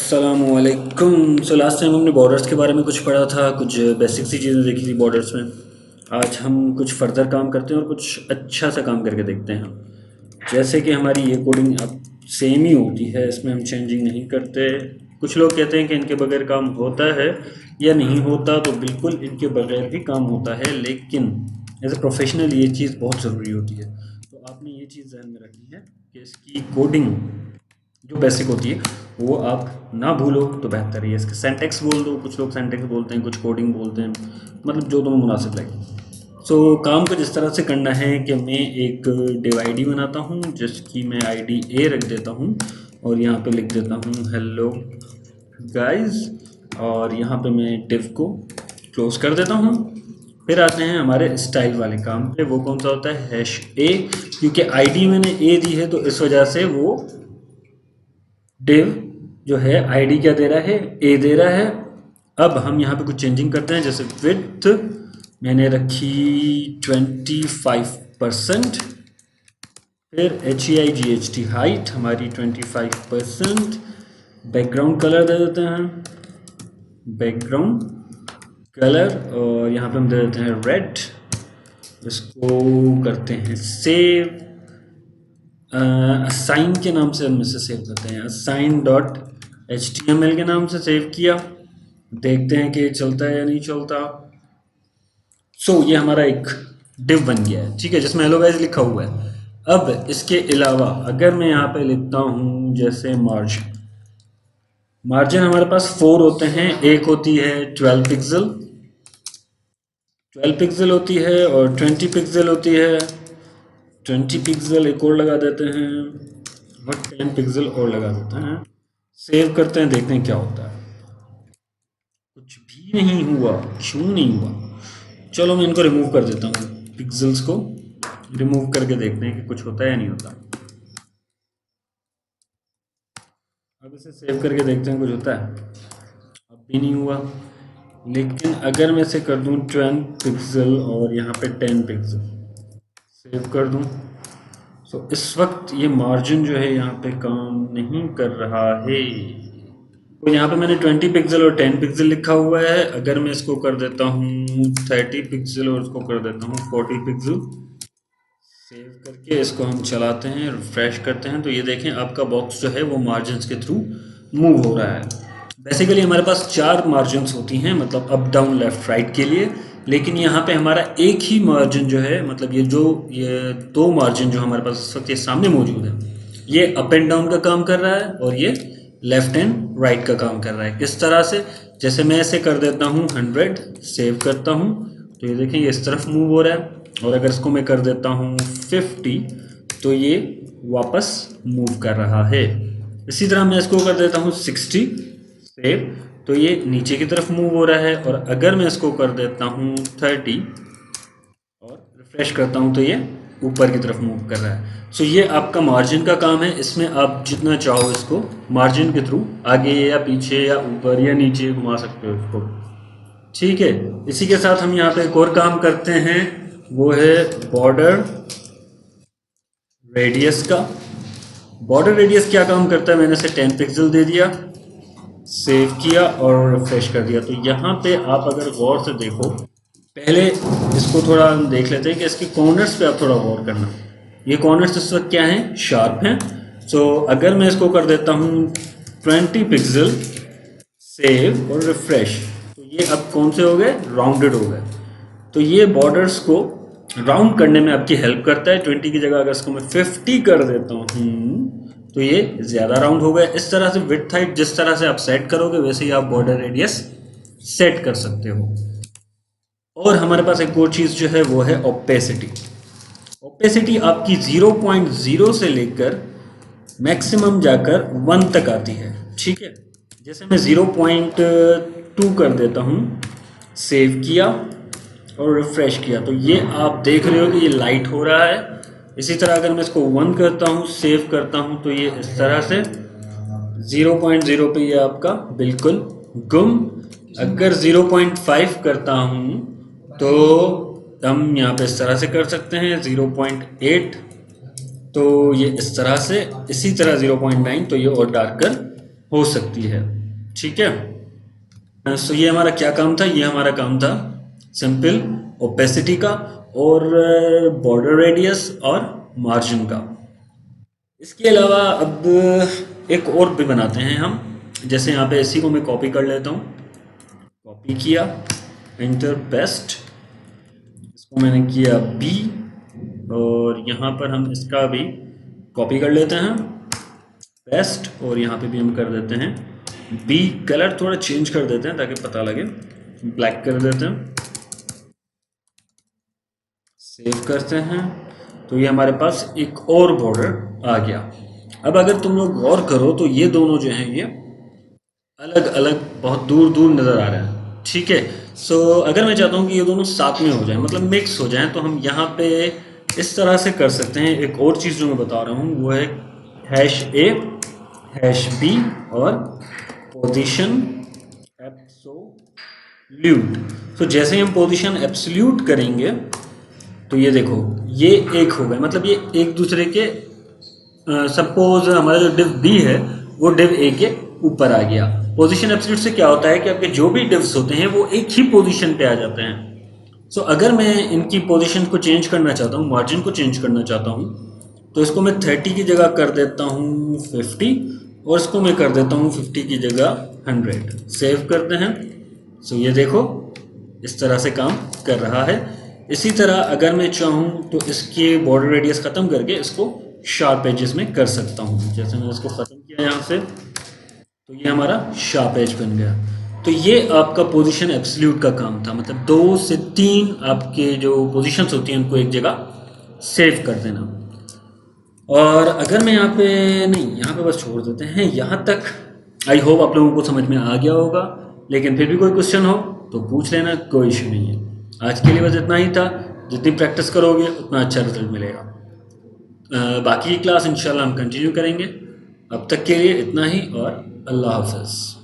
अस्सलामुअलैकुम। So last time हमने borders के बारे में कुछ पढ़ा था, कुछ बेसिक सी चीज़ें देखी थी बॉर्डर्स में। आज हम कुछ फर्दर काम करते हैं और कुछ अच्छा सा काम करके देखते हैं। जैसे कि हमारी ये कोडिंग अब सेम ही होती है, इसमें हम चेंजिंग नहीं करते। कुछ लोग कहते हैं कि इनके बगैर काम होता है या नहीं होता, तो बिल्कुल इनके बगैर भी काम होता है, लेकिन एज ए प्रोफेशनल ये चीज़ बहुत ज़रूरी होती है। तो आपने ये चीज़ ध्यान में रखनी है कि इसकी कोडिंग जो बेसिक होती है वो आप ना भूलो तो बेहतर है। इसके सेंटेक्स बोल दो, कुछ लोग सेंटेक्स बोलते हैं, कुछ कोडिंग बोलते हैं, मतलब जो तुम्हें मुनासिब लगे। काम को जिस तरह से करना है कि मैं एक डिव आई डी बनाता हूँ जिसकी मैं आई डी ए रख देता हूँ और यहाँ पे लिख देता हूँ हेलो गाइस, और यहाँ पे मैं डिव को क्लोज कर देता हूँ। फिर आते हैं हमारे स्टाइल वाले काम पे। वो कौन सा होता है? हैश ए, क्योंकि आईडी मैंने ए दी है तो इस वजह से वो डिव जो है आईडी क्या दे रहा है? ए दे रहा है। अब हम यहाँ पे कुछ चेंजिंग करते हैं, जैसे विड्थ मैंने रखी 25%, फिर HEIGHT हाइट हमारी 25%, बैकग्राउंड कलर दे देते हैं बैकग्राउंड कलर, और यहाँ पे हम दे देते हैं रेड। इसको करते हैं सेव, असाइन के नाम से हम इसे सेव करते हैं, assign.html के नाम से सेव किया। देखते हैं कि चलता है या नहीं चलता। ये हमारा एक डिव बन गया है, ठीक है, जिसमें हेलो गाइस लिखा हुआ है। अब इसके अलावा अगर मैं यहाँ पे लिखता हूँ जैसे मार्जिन हमारे पास 4 होते हैं। एक होती है 12 पिक्सल होती है और 20 पिक्सल होती है। 20 पिक्सल एक और लगा देते हैं और 10 पिक्सल और लगा देते हैं। सेव करते हैं, देखते हैं क्या होता है। कुछ भी नहीं हुआ, क्यों नहीं हुआ? चलो मैं इनको रिमूव कर देता हूँ, पिक्सल्स को रिमूव करके देखते हैं कि कुछ होता है या नहीं होता। अब इसे सेव करके देखते हैं कुछ होता है। अब भी नहीं हुआ। लेकिन अगर मैं इसे कर दूँ 10 पिक्सल और यहाँ पे 10 पिक्सल सेव कर दूँ, इस वक्त ये मार्जिन जो है यहाँ पे काम नहीं कर रहा है। तो यहाँ पे मैंने 20 पिक्सल और 10 पिक्सल लिखा हुआ है। अगर मैं इसको कर देता हूँ 30 पिक्सल और इसको कर देता हूँ 40 पिक्सल, सेव करके इसको हम चलाते हैं, रिफ्रेश करते हैं, तो ये देखें आपका बॉक्स जो है वो मार्जिन्स के थ्रू मूव हो रहा है। बेसिकली हमारे पास 4 मार्जिन्स होती हैं, मतलब अप डाउन लेफ्ट राइट के लिए, लेकिन यहाँ पे हमारा एक ही मार्जिन जो है, मतलब ये 2 मार्जिन जो हमारे पास इस वक्त ये सामने मौजूद है, ये अप एंड डाउन का काम कर रहा है और ये लेफ्ट एंड राइट का काम कर रहा है। किस तरह से? जैसे मैं ऐसे कर देता हूँ 100, सेव करता हूँ, तो ये देखें ये इस तरफ मूव हो रहा है, और अगर इसको मैं कर देता हूँ 50 तो ये वापस मूव कर रहा है। इसी तरह मैं इसको कर देता हूँ 60, सेव, तो ये नीचे की तरफ मूव हो रहा है। और अगर मैं इसको कर देता हूँ 30 और रिफ्रेश करता हूँ तो ये ऊपर की तरफ मूव कर रहा है। ये आपका मार्जिन का काम है। इसमें आप जितना चाहो इसको मार्जिन के थ्रू आगे या पीछे या ऊपर या नीचे घुमा सकते हो इसको, ठीक है। इसी के साथ हम यहाँ पे एक और काम करते हैं, वो है बॉर्डर रेडियस का। बॉर्डर रेडियस क्या काम करता है? मैंने इसे 10 पिक्सल दे दिया, सेव किया और रिफ्रेश कर दिया। तो यहाँ पे आप अगर गौर से देखो, पहले इसको थोड़ा हम देख लेते हैं कि इसके कॉर्नर्स पे आप थोड़ा गौर करना। ये कॉर्नर्स इस वक्त क्या हैं? शार्प हैं। अगर मैं इसको कर देता हूँ 20 पिक्सल, सेव और रिफ्रेश, तो ये अब कौन से हो गए? राउंडेड हो गए। तो ये बॉर्डर्स को राउंड करने में आपकी हेल्प करता है। 20 की जगह अगर इसको मैं 50 कर देता हूँ तो ये ज़्यादा राउंड हो गया। इस तरह से विड्थ हाइट जिस तरह से आप सेट करोगे वैसे ही आप बॉर्डर रेडियस सेट कर सकते हो। और हमारे पास एक और चीज़ जो है वो है ओपेसिटी। ओपेसिटी आपकी 0.0 से लेकर मैक्सिमम जाकर 1 तक आती है, ठीक है। जैसे मैं 0.2 कर देता हूँ, सेव किया और रिफ्रेश किया, तो ये आप देख रहे हो कि ये लाइट हो रहा है। इसी तरह अगर मैं इसको 1 करता हूँ, सेव करता हूँ, तो ये इस तरह से 0.0 पे ये आपका बिल्कुल गुम। अगर 0.5 करता हूँ तो हम यहाँ पे इस तरह से कर सकते हैं। 0.8 तो ये इस तरह से, इसी तरह 0.9 तो ये और डार्कर हो सकती है। ठीक है, सो ये हमारा क्या काम था, ये हमारा काम था सिंपल ओपेसिटी का और बॉर्डर रेडियस और मार्जिन का। इसके अलावा अब एक और भी बनाते हैं हम। जैसे यहाँ पे इसी को मैं कॉपी कर लेता हूँ, कॉपी किया, एंटर पेस्ट, इसको मैंने किया बी, और यहाँ पर हम इसका भी कॉपी कर लेते हैं, पेस्ट, और यहाँ पे भी हम कर देते हैं बी। कलर थोड़ा चेंज कर देते हैं ताकि पता लगे, ब्लैक कर देते हैं, सेव करते हैं। तो ये हमारे पास एक और बॉर्डर आ गया। अब अगर तुम लोग गौर करो तो ये दोनों जो हैं ये अलग अलग बहुत दूर दूर नज़र आ रहे हैं। ठीक है, सो अगर मैं चाहता हूँ कि ये दोनों साथ में हो जाएं, मतलब मिक्स हो जाएं, तो हम यहाँ पे इस तरह से कर सकते हैं। एक और चीज़ जो मैं बता रहा हूँ वो है हैश ए, हैश बी और पोजीशन एब्सोल्यूट। तो जैसे ही हम पोजीशन एब्सोल्यूट करेंगे तो ये देखो ये एक हो गए, मतलब ये एक दूसरे के, सपोज हमारा जो डिव बी है वो डिव ए के ऊपर आ गया। पोजीशन एब्सोल्यूट से क्या होता है कि आपके जो भी डिव्स होते हैं वो एक ही पोजीशन पे आ जाते हैं। सो अगर मैं इनकी पोजीशन को चेंज करना चाहता हूँ, मार्जिन को चेंज करना चाहता हूँ, तो इसको मैं 30 की जगह कर देता हूँ 50, और इसको मैं कर देता हूँ 50 की जगह 100। सेव करते हैं। सो ये देखो इस तरह से काम कर रहा है। इसी तरह अगर मैं चाहूँ तो इसके बॉर्डर रेडियस ख़त्म करके इसको शार्प एजेस में कर सकता हूँ। जैसे मैंने इसको ख़त्म किया यहाँ से, तो ये हमारा शार्प एज बन गया। तो ये आपका पोजीशन एब्सोल्यूट का काम था, मतलब 2 से 3 आपके जो पोजीशंस होती हैं उनको एक जगह सेव कर देना। और अगर मैं यहाँ पे, नहीं यहाँ पे बस छोड़ देते हैं यहाँ तक। आई होप आप लोगों को समझ में आ गया होगा, लेकिन फिर भी कोई क्वेश्चन हो तो पूछ लेना, कोई इशू नहीं है। आज के लिए बस इतना ही था। जितनी प्रैक्टिस करोगे उतना अच्छा रिजल्ट मिलेगा। बाकी की क्लास इंशाल्लाह हम कंटिन्यू करेंगे। अब तक के लिए इतना ही, और अल्लाह हाफ़िज़।